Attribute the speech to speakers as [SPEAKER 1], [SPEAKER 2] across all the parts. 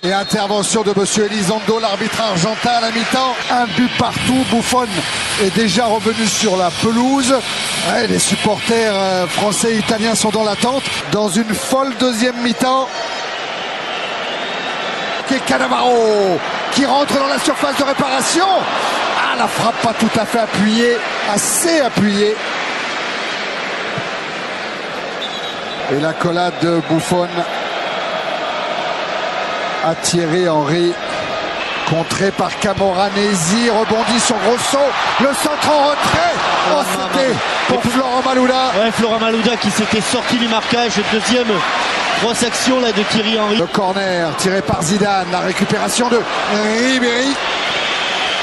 [SPEAKER 1] Et intervention de monsieur Elizondo, l'arbitre argentin à la mi-temps. Un but partout. Buffon est déjà revenu sur la pelouse. Ouais, les supporters français et italiens sont dans l'attente. Dans une folle deuxième mi-temps. Et Cannavaro qui rentre dans la surface de réparation. Ah, la frappe pas tout à fait appuyée. Assez appuyée. Et la collade de Buffon à Thierry Henry, contré par Camoranesi, rebondit sur Grosso, le centre en retrait. Oh, c'était pour Florent Malouda.
[SPEAKER 2] Ouais, Florent Malouda qui s'était sorti du marquage. Deuxième grosse action là de Thierry Henry.
[SPEAKER 1] Le corner tiré par Zidane, la récupération de Ribéry,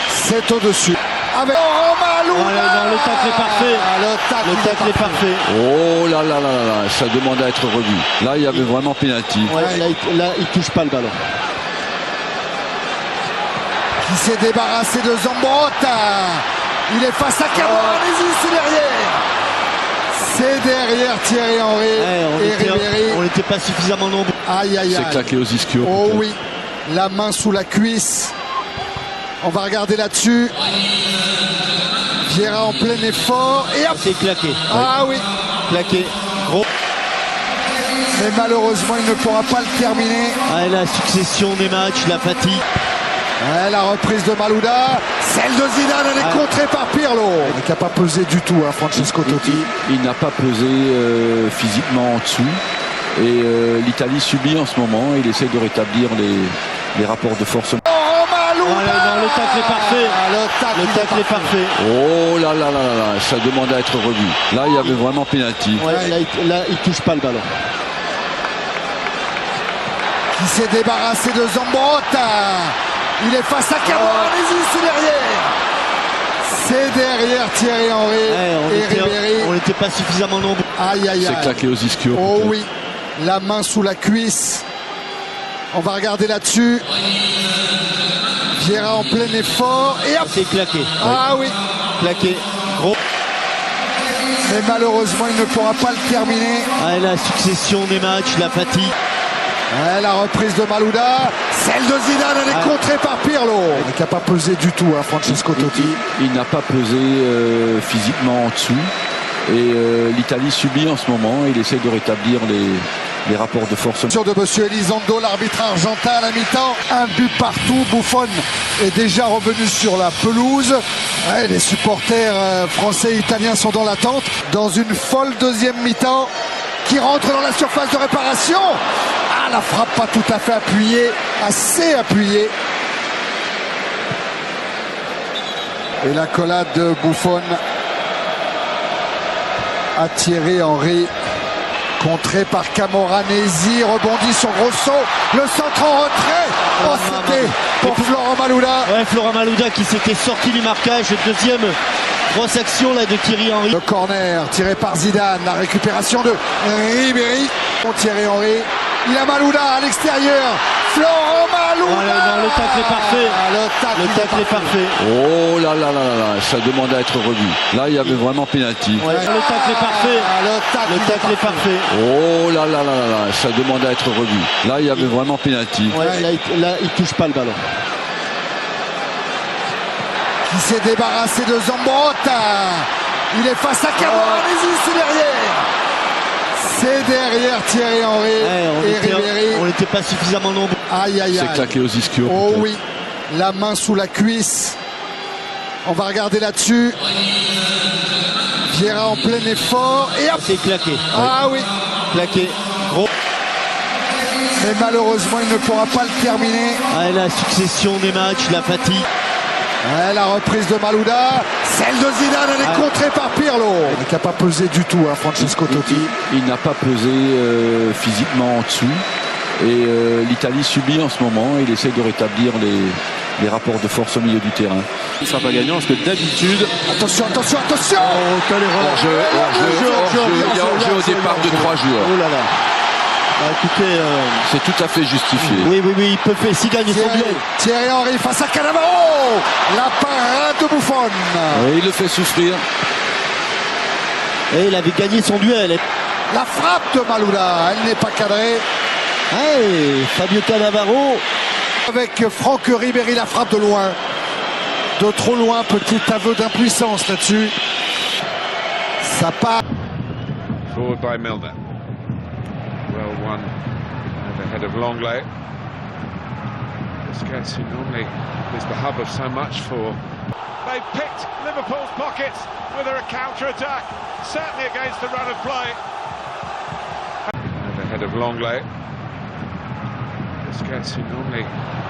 [SPEAKER 1] c'est au-dessus. Avec Florent Malouda.
[SPEAKER 2] Le tacle est parfait. Le tacle est parfait.
[SPEAKER 3] Oh là là là là, ça demande à être revu. Là, il y avait vraiment pénalty.
[SPEAKER 2] Ouais, là, il touche pas le ballon.
[SPEAKER 1] Qui s'est débarrassé de Zambrotta. Il est face à Camoranesi, c'est derrière. C'est derrière Thierry Henry et Ribéry.
[SPEAKER 2] On n'était pas suffisamment nombreux.
[SPEAKER 1] Aïe aïe aïe.
[SPEAKER 3] C'est claqué aux ischios.
[SPEAKER 1] Oh oui, la main sous la cuisse. On va regarder là-dessus. Vieira en plein effort. Et hop.
[SPEAKER 2] C'est claqué.
[SPEAKER 1] Ah oui.
[SPEAKER 2] Claqué. Gros.
[SPEAKER 1] Mais malheureusement, il ne pourra pas le terminer.
[SPEAKER 2] La succession des matchs, la fatigue.
[SPEAKER 1] La reprise de Malouda. Celle de Zidane, elle est contrée par Pirlo. Il n'a pas pesé du tout, hein, Francesco Totti.
[SPEAKER 3] Il n'a pas pesé physiquement en dessous. Et l'Italie subit en ce moment. Il essaie de rétablir les rapports de force.
[SPEAKER 2] Le tacle est parfait. Le tacle est parfait.
[SPEAKER 3] Oh là là là là, ça demande à être revu. Là, il y avait vraiment pénalty.
[SPEAKER 2] Là, il touche pas le ballon.
[SPEAKER 1] Qui s'est débarrassé de Zambrotta. Il est face à Camoranesi, c'est derrière. C'est derrière Thierry Henry et Ribéry.
[SPEAKER 2] On n'était pas suffisamment nombreux.
[SPEAKER 1] Aïe aïe aïe.
[SPEAKER 3] C'est claqué aux ischios.
[SPEAKER 1] Oh oui, la main sous la cuisse. On va regarder là-dessus. Vieira en plein effort. Et hop.
[SPEAKER 2] C'est claqué.
[SPEAKER 1] Ah oui.
[SPEAKER 2] Claqué. Gros.
[SPEAKER 1] Mais malheureusement, il ne pourra pas le terminer.
[SPEAKER 2] La succession des matchs, la fatigue.
[SPEAKER 1] La reprise de Malouda. Celle de Zidane, elle est contrée par Pirlo. Il n'a pas pesé du tout, hein, Francesco Totti.
[SPEAKER 3] Il n'a pas pesé physiquement en dessous. Et l'Italie subit en ce moment. Il essaie de rétablir les rapports de force.
[SPEAKER 1] De monsieur Elizondo, l'arbitre argentin à la mi-temps. Un but partout. Buffon est déjà revenu sur la pelouse. Ouais, les supporters français et italiens sont dans l'attente. Dans une folle deuxième mi-temps. Qui rentre dans la surface de réparation. Ah, la frappe pas tout à fait appuyée. Assez appuyée. Et la collade de Buffon à Thierry Henry, contré par Camoranesi, rebondit sur Grosso, le centre en retrait. Oh, c'était pour Florent Malouda.
[SPEAKER 2] Ouais, Florent Malouda qui s'était sorti du marquage. Deuxième grosse action là de Thierry Henry.
[SPEAKER 1] Le corner tiré par Zidane, la récupération de Ribéry. Thierry Henry, il a Malouda à l'extérieur. Florent Malouda.
[SPEAKER 2] Le tacle est parfait. Le tacle est parfait.
[SPEAKER 3] Oh là là là là, ça demande à être revu. Là, il y avait vraiment pénalty.
[SPEAKER 2] Le tacle est parfait. Le tacle est parfait.
[SPEAKER 3] Oh là là là là, ça demande à être revu. Là, il y avait vraiment pénalty.
[SPEAKER 2] Là, il touche pas le ballon.
[SPEAKER 1] Qui s'est débarrassé de Zambrotta. Il est face à Camoranesi, c'est derrière. C'est derrière Thierry Henry et Ribéry.
[SPEAKER 2] On n'était pas suffisamment nombreux.
[SPEAKER 1] Aïe aïe aïe.
[SPEAKER 3] C'est claqué aux ischios.
[SPEAKER 1] Oh oui, la main sous la cuisse. On va regarder là-dessus. Vieira en plein effort. Et hop.
[SPEAKER 2] C'est claqué.
[SPEAKER 1] Ah oui.
[SPEAKER 2] Claqué. Gros.
[SPEAKER 1] Mais malheureusement, il ne pourra pas le terminer.
[SPEAKER 2] La succession des matchs, la fatigue.
[SPEAKER 1] La reprise de Malouda. Celle de Zidane, elle est contrée par Pirlo. Il n'a pas pesé du tout, hein, Francesco Totti.
[SPEAKER 3] Il n'a pas pesé physiquement en dessous. Et l'Italie subit en ce moment. Il essaie de rétablir les rapports de force au milieu du terrain. Il ne sera pas gagnant parce que d'habitude...
[SPEAKER 1] Attention, attention, attention.
[SPEAKER 3] Hors-jeu au départ de 3 joueurs.
[SPEAKER 2] Oh là là. Écoutez,
[SPEAKER 3] c'est tout à fait justifié.
[SPEAKER 2] Oui, il peut faire s'il gagne son duel.
[SPEAKER 1] Thierry Henry face à Cannavaro. La parade de Buffon.
[SPEAKER 3] Et il le fait souffrir.
[SPEAKER 2] Et il avait gagné son duel.
[SPEAKER 1] La frappe de Malouda, elle n'est pas cadrée.
[SPEAKER 2] Fabio Cannavaro
[SPEAKER 1] Avec Franck Ribéry, la frappe de loin. De trop loin, petit aveu d'impuissance là-dessus. Ça part.
[SPEAKER 4] Forward by Milner. Well won at the head of Longley. Busquets, who normally is the hub of so much for.
[SPEAKER 5] They picked Liverpool's pockets with a counter-attack, certainly against the run of play.
[SPEAKER 4] At the head of Longley. Busquets, who normally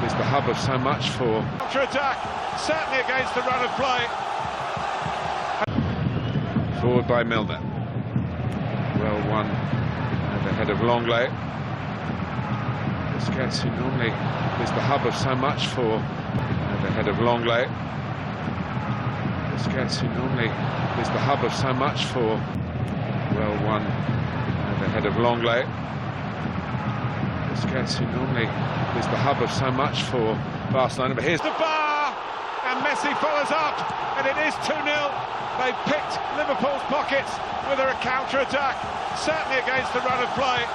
[SPEAKER 4] is the hub of so much for.
[SPEAKER 5] Counter-attack, certainly against the run of play.
[SPEAKER 4] Forward by Milner. Well won at the head of Longley. Busquets, who normally is the hub of so much for. At the head of Longley. Busquets, who normally is the hub of so much for. Well won at the head of Longley. Busquets, who normally is the hub of so much for Barcelona. But here's
[SPEAKER 5] The bar, and Messi follows up, and it is 2-0. They picked Liverpool's pockets with a counter-attack, certainly against the run of play.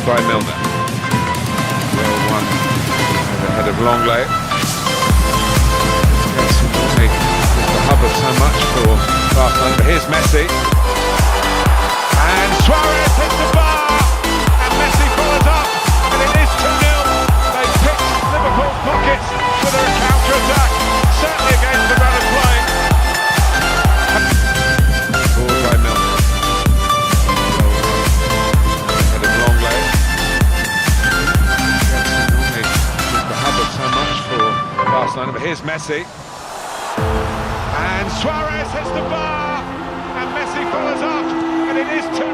[SPEAKER 4] by Milner. Well won at the head of Longley. Yes, Longley is the hub of so much for Barcelona. But here's Messi. And Suarez hits the bar. And Messi follows up. And it is 2-0. They picked Liverpool's pockets with a counter-attack. Certainly against the run of play. Forward by Milner. Barcelona, but here's Messi. And Suarez hits the bar. And Messi follows up. And it is 2-0.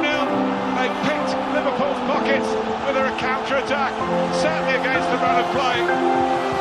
[SPEAKER 4] They picked Liverpool's pockets with a counter-attack. Certainly against the run of play.